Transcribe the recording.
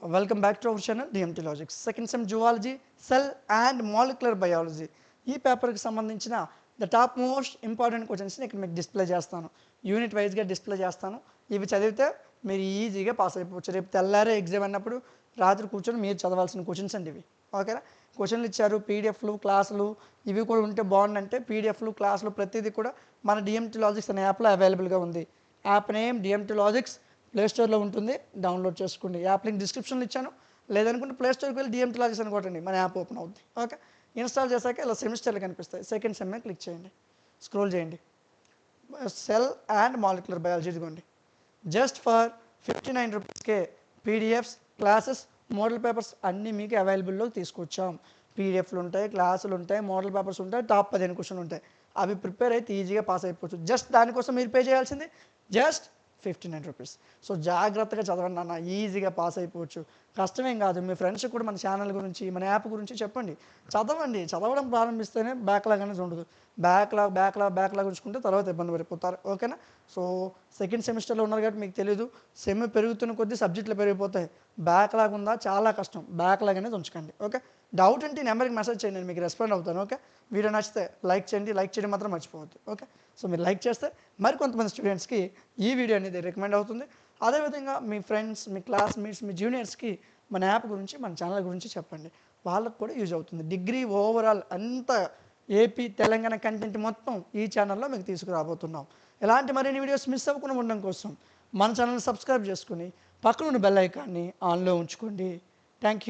Welcome back to our channel DMT logics. Second sem zoology, cell and molecular biology ఈ పేపర్కి సంబంధించిన the top most important క్వశ్చన్స్ని ఇక్కడ మీకు డిస్ప్లే చేస్తాను. యూనిట్ వైజ్గా డిస్ప్లే చేస్తాను. ఇవి చదివితే మీరు ఈజీగా పాస్ అయిపోవచ్చు. రేపు తెల్లారే ఎగ్జామ్ అన్నప్పుడు రాత్రి కూర్చొని మీరు చదవాల్సిన క్వశ్చన్స్ అండి ఇవి. ఓకేనా? క్వశ్చన్లు ఇచ్చారు, పీడిఎఫ్లు, క్లాసులు ఇవి కూడా ఉంటే బాగుందంటే పీడిఎఫ్లు, క్లాసులు ప్రతిదీ కూడా మన డిఎంటీ లాజిక్స్ అనే యాప్లో అవైలబుల్గా ఉంది. యాప్ నేమ్ డిఎంటీ లాజిక్స్, ప్లేస్టోర్లో ఉంటుంది, డౌన్లోడ్ చేసుకోండి. యాప్ లింక్ డిస్క్రిప్షన్లో ఇచ్చాను. లేదనుకుంటే ప్లేస్టోర్కి వెళ్ళి డిఎంటీ లాజిక్స్ అని కొట్టండి, మన యాప్ ఓపెన్ అవుతుంది. ఓకే, ఇన్స్టాల్ చేశాక ఇలా సెమిస్టర్లు కనిపిస్తాయి. సెకండ్ సెమ్ మీద క్లిక్ చేయండి, స్క్రోల్ చేయండి. సెల్ అండ్ మాలిక్యులర్ బయాలజీ ఇదిగోండి. జస్ట్ ఫర్ 59 రూపీస్కే పీడిఎఫ్స్, క్లాసెస్, మోడల్ పేపర్స్ అన్నీ మీకు అవైలబుల్లో తీసుకొచ్చాం. పీడిఎఫ్లు ఉంటాయి, క్లాసులు ఉంటాయి, మోడల్ పేపర్స్ ఉంటాయి, టాప్ 15 క్వశ్చన్లు ఉంటాయి. అవి ప్రిపేర్ అయితే ఈజీగా పాస్ అయిపోవచ్చు. జస్ట్ దానికోసం మీరు పే చేయాల్సింది జస్ట్ 59 రూపీస్. సో జాగ్రత్తగా చదవండి అన్న, ఈజీగా పాస్ అయిపోవచ్చు. కష్టమేం కాదు. మీ ఫ్రెండ్స్ కూడా మన ఛానల్ గురించి, మన యాప్ గురించి చెప్పండి. చదవండి. చదవడం ప్రారంభిస్తేనే బ్యాక్లాగ్ అనేది ఉండదు. బ్యాక్లాగ్ ఉంచుకుంటే తర్వాత ఇబ్బంది పడిపోతారు. ఓకేనా? సో సెకండ్ సెమిస్టర్లో ఉన్నారు కాబట్టి మీకు తెలియదు. సెమ్ పెరుగుతున్న కొద్దీ సబ్జెక్టులు పెరిగిపోతాయి. బ్యాక్లాగ్ ఉందా, చాలా కష్టం. బ్యాక్లాగ్ అనేది ఉంచకండి. ఓకే, డౌట్ ఉంటే ఈ నెంబర్కి మెసేజ్ చేయండి, నేను మీకు రెస్పాండ్ అవుతాను. ఓకే, వీడియో నచ్చితే లైక్ చేయండి. లైక్ చేయడం మాత్రం మర్చిపోవద్దు. ఓకే, సో మీరు లైక్ చేస్తే మరికొంతమంది స్టూడెంట్స్కి ఈ వీడియో అనేది రికమెండ్ అవుతుంది. అదేవిధంగా మీ ఫ్రెండ్స్, మీ క్లాస్మేట్స్, మీ జూనియర్స్కి మన యాప్ గురించి, మన ఛానల్ గురించి చెప్పండి. వాళ్ళకు కూడా యూజ్ అవుతుంది. డిగ్రీ ఓవరాల్ అంతా ఏపీ, తెలంగాణ కంటెంట్ మొత్తం ఈ ఛానల్లో మీకు తీసుకురాబోతున్నాం. ఎలాంటి మరిన్ని వీడియోస్ మిస్ అవ్వకుండా ఉండడం కోసం మన ఛానల్ సబ్స్క్రైబ్ చేసుకుని పక్కనున్న బెల్ ఐకాన్ని ఆన్లో ఉంచుకోండి. Thank you.